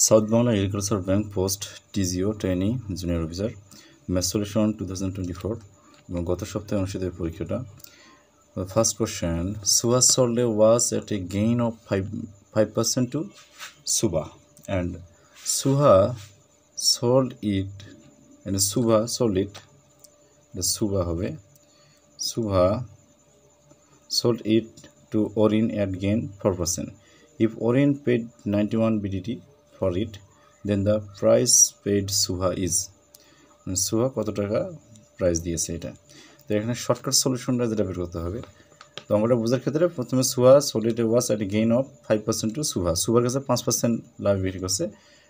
South Bangla agriculture bank post TGO trainee junior officer math solution 2024 এবং গত সপ্তাহে অনুষ্ঠিত পরীক্ষাটা। First question, Suha sold a watch at a gain of 5% to Subha, and Suha sold it, and Subha sold it, the Subha হবে Subha sold it to Orin at gain 4%. If Orin paid 91 BDT for it, then the price paid Suha is, Suha কত টাকা price দিয়েছে এটা। তো এখানে shortcut সলিউশনটা যেটা বের করতে হবে, তো আমরা বোঝার ক্ষেত্রে প্রথমে Suha sold it was at gain of 5% to Suha, সুহার কাছে 5% লাভ বিক্রি করছে,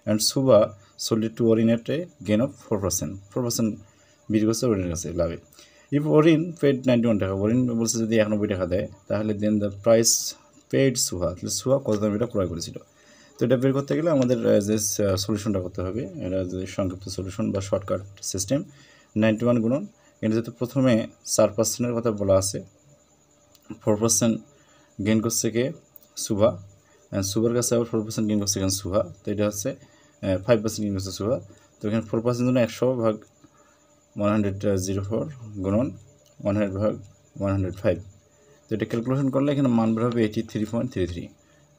and Suha sold it to Orin at a gain of 4% বিক্রি করছে ওরিনের কাছে লাভে। ইফ ওরিন পেড 91 টাকা, ওরিন বলছে যদি 91 টাকা দেয় তাহলে দেন দ্য প্রাইস পেড সুহা, তাহলে সুহা কত দামে এটা ক্রয় করেছিল। তো এটা বের করতে গেলে আমাদের যে সলিউশনটা করতে হবে, এটা যে সংক্ষিপ্ত সলিউশন বা শর্টকাট সিস্টেম, 91 গুণন, এটা যেহেতু প্রথমে 4%-এর কথা বলা আছে, 4% গেইন করছে কে সুভা, সুভার কাছে আবার 4% গেইন করছে এখানে সুহা, তো এটা হচ্ছে 5% গেইন করছে সুহা। তো এখানে 4% জন্য 100 ভাগ 104 গুণন 100 ভাগ 105, তো এটা ক্যালকুলেশন করলে এখানে মান বের হবে 83.33,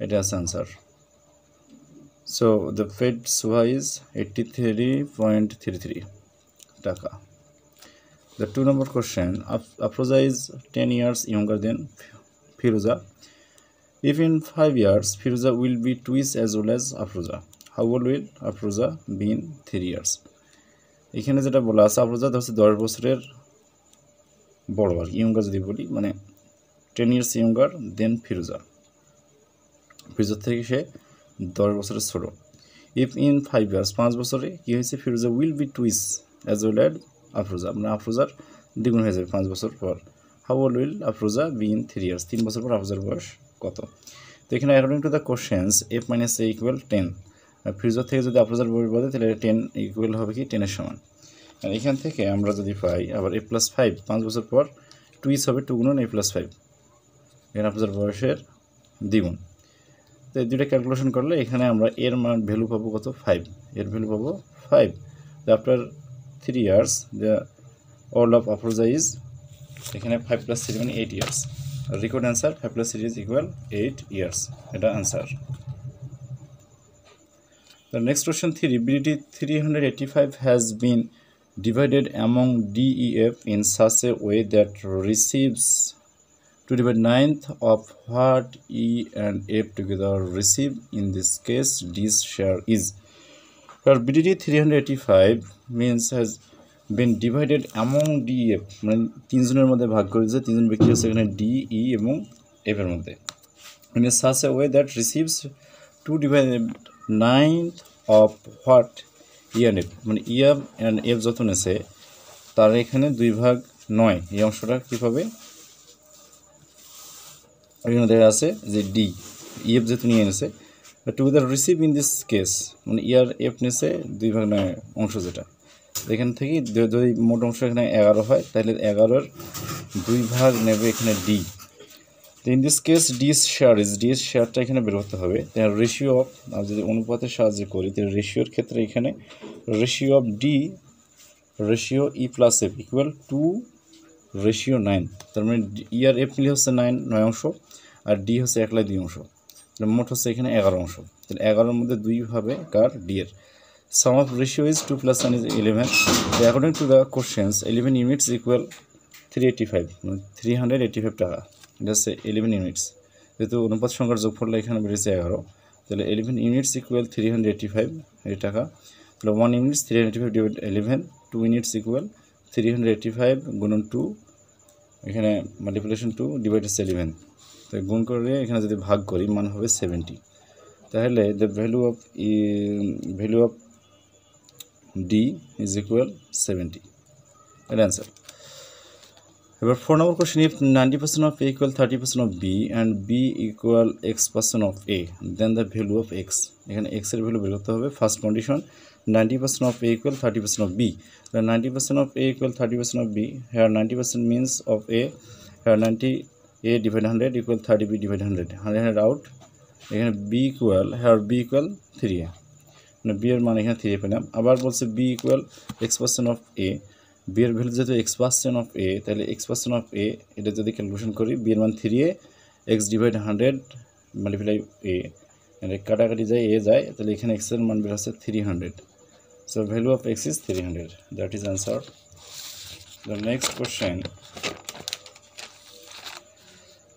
এটা আছে answer. So the paid Suha is 83.33 টাকা। The 2 number question, Afroza is 10 years younger than Firuza. If in 5 years Firuza will be twice as old as Afroza, how old will Afroza be in 3 years? এখানে যেটা বলা আছে, আফরোজা হচ্ছে 10 বছরের বড়, আর younger যদি বলি মানে 10 years younger দেন ফিরোজা, ফিরোজার থেকে সে 10 বছরের ছোট। ইফ ইন 5 years 5 বছরে কি হয়েছে, Firoza will be twice as well as Afroza, মানে আফরোজার দ্বিগুণ হয়ে যাবে 5 বছর পর। How old will Afroza be in 3 years, 3 বছর পর আফরোজার বয়স কত। তো এখানে according to the questions F minus A equal 10, ফিরোজার থেকে যদি আফরোজার বয়স বলে তাহলে 10 ইকুয়াল হবে কি 10-এর সমান। আর এখান থেকে আমরা যদি পাই আবার a + 5, 5 বছর পর টুইস হবে 2 গুণন a + 5, এখানে আফরোজার বয়সের দ্বিগুণ। তো এই দুইটা ক্যালকুলেশন করলে এখানে আমরা এর মান ভ্যালু পাবো কত, 5, এর ভ্যালু পাবো 5। After 3 years the old of Afroza is, এখানে 5 + 3 মানে 8 years, record answer 5 + 3 is equal 8 years, এটা answer. The next question 3, BDT 385 has been divided among DEF in such a way that receives 2/9 of what E and F together receive. In this case D's share is, where BDT 385 means has been divided among DEF, মানে তিনজনের মধ্যে ভাগ করে দিয়েছে, তিনজন ব্যক্তি আছে এখানে ডি, ই এবং এফ এর মধ্যে। in such a way that receives 2/9 of what E and F, মানে ই and F যত নেছে তার এখানে 2/9, এই অংশটা কী পাবে, এখানে দেখা আছে যে ডি, ইএফ যেহেতু নিয়ে এনেছে, together receive in this case মানে ই আর এফ নিয়েছে 2/9 অংশ, যেটা এখান থেকে যদি মোট অংশ এখানে 11 হয় তাহলে 11-এর 2 ভাগ নেবে এখানে ডি। তো in this case this share is, this শেয়ারটা এখানে বের করতে হবে। রেশিও অফ, আমরা যদি অনুপাতের সাহায্যে করি তাহলে রেশিওর ক্ষেত্রে এখানে ratio of D, ratio E + F equal 2:9, তার মানে ই আর এফ মিলে হচ্ছে 9 অংশ, আর ডি হচ্ছে একলাই 2 অংশ, মোট হচ্ছে এখানে 11 অংশ। তাহলে 11-এর মধ্যে 2 হবে কার, ডি এর। Sum of ratio is 2 + 1 is 11. So according to the questions 11 units equal 385, মানে 385 টাকা, এটা হচ্ছে 11 ইউনিটস, যেহেতু অনুপাত সংখ্যার যোগফল এখানে বেরিয়েছে 11, তাহলে 11 ইউনিটস ইকুয়াল 385 এই টাকা। তাহলে 1 ইউনিটস 385 ডিভাইড 11, 2 ইউনিটস ইকুয়াল 385 গুণন 2, এখানে মাল্টিপ্লিকেশন 2 ডিভাইড 11, তো গুণ করে এখানে যদি ভাগ করি মান হবে 70, তাহলে the value of D is equal 70, এর অ্যান্সার। এবার 4 নম্বর question, if 90% of A equal 30% of B and B equal X% of A, then the value of X, এখানে X এর ভ্যালু বের করতে হবে। First condition 90% of A equal 30% of B, the 90% of A equal 30% of B, here 90% means of A, here 90 A divided 100 equal 30 B divided 100, 100 out, এখানে B equal, here B equal 3A, মানে B এর মান এখানে 3 পেলাম। আবার বলছে B equal x% of A, B এর value যেহেতু x% অফ এ, তাহলে x% অফ এ এটা যদি ক্যালকুলেশন করি, বি এর মান 3a, x ডিভাইড 100 মাল্টিপ্লাই এ, মানে কাটাকাটি যায় এ যায়, তাহলে এখানে x এর মান বের হচ্ছে 300। So value of x is 300, that is answer. The next question,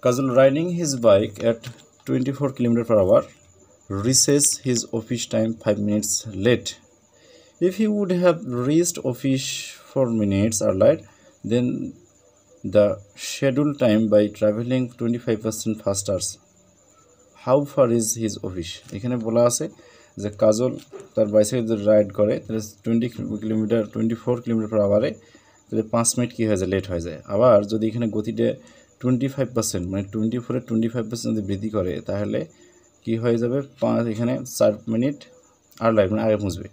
Kajol riding his bike at 24 km/h reaches his office time 5 minutes late. If he would have reached office 4 minutes earlier, then the scheduled time by traveling 25% faster. How far is his office? এখানে বলা আছে যে কাজল তার bicycle যদি ride করে তাহলে 24 km/h, তাহলে 5 minute কী হয়ে যায়, লেট হয়ে যায়। আবার যদি এখানে গতিটা 25% মানে 24-এর 25% যদি বৃদ্ধি করে তাহলে কি হয়ে যাবে, এখানে 4 মিনিট আর লাগবে মানে আগে পৌঁছবে।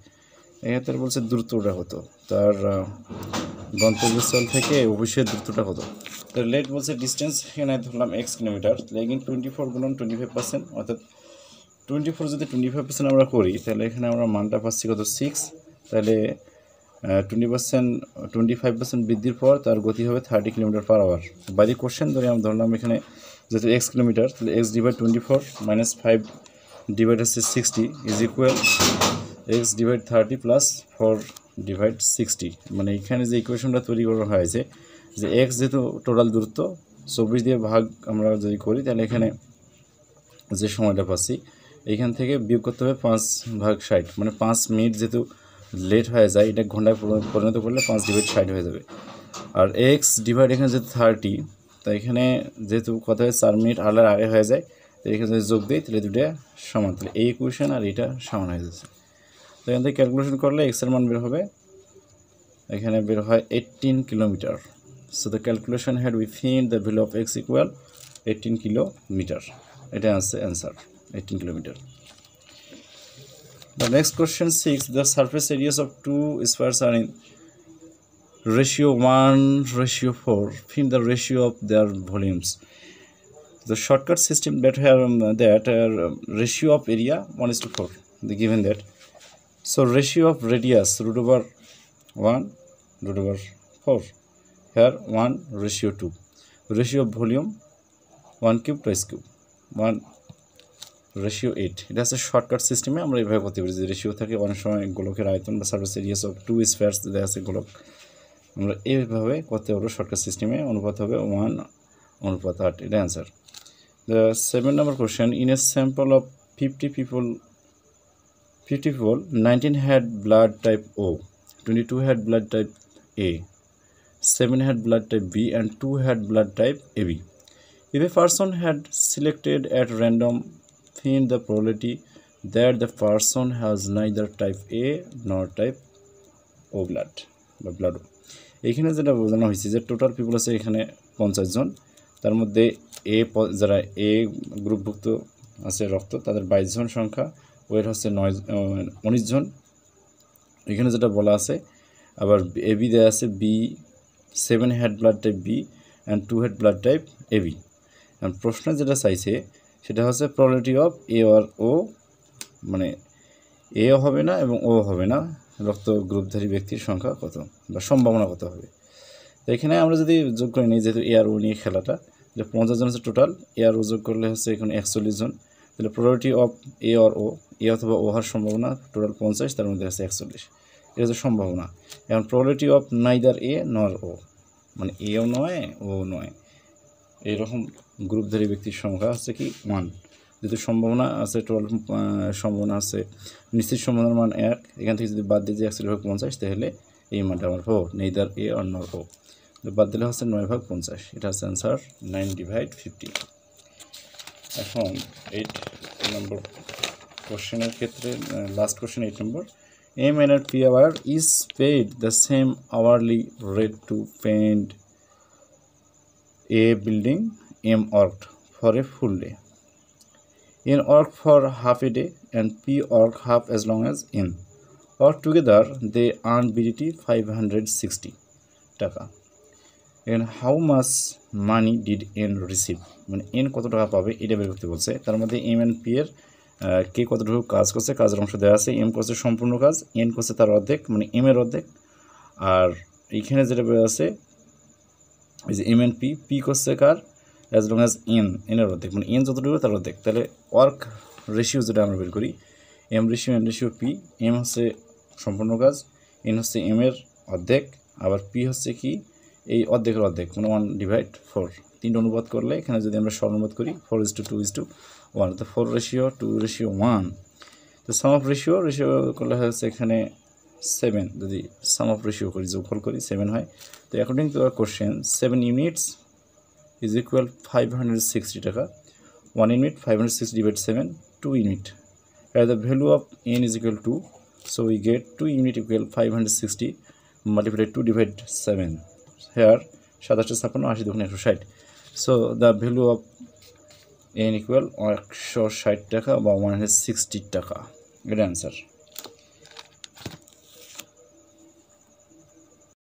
এক্ষেত্রে বলছে দূরত্বটা কত, তার গন্তব্যস্থল থেকে অফিসের দূরত্বটা কত। তো লেট বলছে ডিস্টেন্স, এখানে ধরলাম x কিলোমিটার, তাহলে এগেন 24 গুণন 25%, অর্থাৎ 24 যদি 25% আমরা করি তাহলে এখানে আমরা মানটা পাচ্ছি কত, 6। তাহলে 25% বৃদ্ধির পর তার গতি হবে 30 km/h। বাই দি কোশ্চেন ধরে আমরা ধরলাম এখানে যেহেতু x কিলোমিটার, তাহলে x ডিভাইড 24 মাইনাস 5 ডিভাইড হচ্ছে 60 is equal x divide 30 plus 4 divide 60। মানে এখানে যে ইকুয়েশনটা তৈরি করা হয়েছে যে x যেহেতু টোটাল দূরত্ব 24 দিয়ে ভাগ আমরা যদি করি তাহলে এখানে যে সময়টা পাচ্ছি এইখান থেকে বিয়োগ করতে হবে 5/60, মানে 5 মিনিট যেহেতু লেট হয়ে যায়, এটা ঘন্টায় পরিণত করলে 5 ডিভাইড 60 হয়ে যাবে। আর x ডিভাইড এখানে যেহেতু 30, তাই এখানে যেহেতু কথা হয় 4 মিনিট আলার আগে হয়ে যায়, তো এখানে যদি যোগ দিই তাহলে দুটো সমান, তাহলে এই ইকুয়েশন আর এটা সমান হয়ে যাচ্ছে। তো এখান থেকে ক্যালকুলেশন করলে x এর মান বের হবে, এখানে বের হয় 18 kilometre. So the calculation had we found the value of x equal 18 kilometre. এটা আছে answer, 18 kilometre. The next question 6, the surface areas of two spheres are in ratio 1:4. Find the ratio of their volumes. The shortcut system that ratio of area 1:4. They given that. So ratio of radius √1 √4. Here 1:2. Ratio of volume 1 cube twice cube 1:8। এটা হচ্ছে shortcut সিস্টেমে আমরা এইভাবে করতে পারি, যে ratio থাকে অনেক সময় গোলকের আয়তন বা সারফেস এরিয়াস অফ টু স্ফেয়ার্স দেওয়া আছে গোলক, আমরা এইভাবে করতে পারবো শর্টকাট সিস্টেমে। অনুপাত হবে 1:8, এটা answer. The 7 number question, in a sample of 50 people 19 had blood type O, 22 had blood type A, 7 had blood type B and 2 had blood type AB. If a person had selected at random, find the probability that the person has neither type A nor type O blood বা blood O। এইখানে যেটা বোঝানো হয়েছে যে total people আছে এখানে 50 জন, তার মধ্যে যারা এ গ্রুপভুক্ত আছে রক্ত তাদের 22 জন সংখ্যা, ওয়ের হচ্ছে 19 জন। এখানে যেটা বলা আছে আবার এবি দেওয়া আছে B, 7 had blood type B and 2 had blood type AB। প্রশ্ন যেটা চাইছে সেটা হচ্ছে প্রবাবিলিটি অফ এ আর ও, মানে এও হবে না এবং ও হবে না, রক্ত গ্রুপধারী ব্যক্তির সংখ্যা কত বা সম্ভাবনা কত হবে। তো এখানে আমরা যদি যোগ করে নিই, যেহেতু এ আর ও নিয়ে খেলাটা, যে 50 জন হচ্ছে টোটাল, এ আর ও যোগ করলে হচ্ছে এখানে 41 জন, তাহলে প্রবাবিলিটি অফ এ আর ও, এ অথবা ও হওয়ার সম্ভাবনা টোটাল 50, তার মধ্যে হচ্ছে 41, এটা হচ্ছে সম্ভাবনা। এখন প্রবাবিলিটি অফ নাইদার এ নর ও, মানে এও নয় ও নয়, এইরকম গ্রুপধারী ব্যক্তির সংখ্যা হচ্ছে কি 1। যেহেতু সম্ভাবনা আছে টোটাল সম্ভাবনা আছে, নিশ্চিত সম্ভাবনার মান 1, এখান থেকে যদি বাদ দিয়ে যে 1/50 তাহলে এই মানটা আমার পাবো নেইদার এ আর নর ও, বাদ দিলে হচ্ছে 9/50, এটা হচ্ছে অ্যান্সার 9/50। এখন 8 নম্বর কোশ্চেনের ক্ষেত্রে last question 8 number, A man at P hour is paid the same hourly rate to paint A building M worked for a full day. N worked for half a day and P worked half as long as N. Altogether they earn BDT 560 টাকা। And how much money did N receive? মানে N কত টাকা পাবে এটা বের করতে বলছে। তার মধ্যে M and P এর কে কতটুকু কাজ করছে, কাজের অংশ দেওয়া আছে। এম করছে সম্পূর্ণ কাজ, এন করছে তার অর্ধেক, মানে এম এর অর্ধেক। আর এইখানে যেটা বের আছে এই যে এম এন পি, পি করছে কার, অ্যাজ লং অ্যাজ এনের অর্ধেক, মানে এন যতটুকু তার অর্ধেক। তাহলে ওয়ার্ক রেশিও যেটা আমরা বের করি, M ratio N ratio P, M হচ্ছে সম্পূর্ণ কাজ, এন হচ্ছে এম এর অর্ধেক, আবার পি হচ্ছে কি এই অর্ধেকের অর্ধেক, মানে 1/4। তিনটা অনুপাত করলে এখানে যদি আমরা সরনুপাত করি 4:2:1, তো 4:2:1। তো সাম অফ রেশিও করলে হচ্ছে এখানে 7, যদি সাম অফ রেশিও করি যোগফল করি 7 হয়। তো according to our question 7 units is equal 560 টাকা। 1 unit 560 divided 7, 2 unit. Where the value of n is equal to, so we get 2 unit equal 560 multiplied 2 divided 7. Here 2756 80 2 160. So the value of n equal 160 টাকা বা 160 টাকা. Good answer.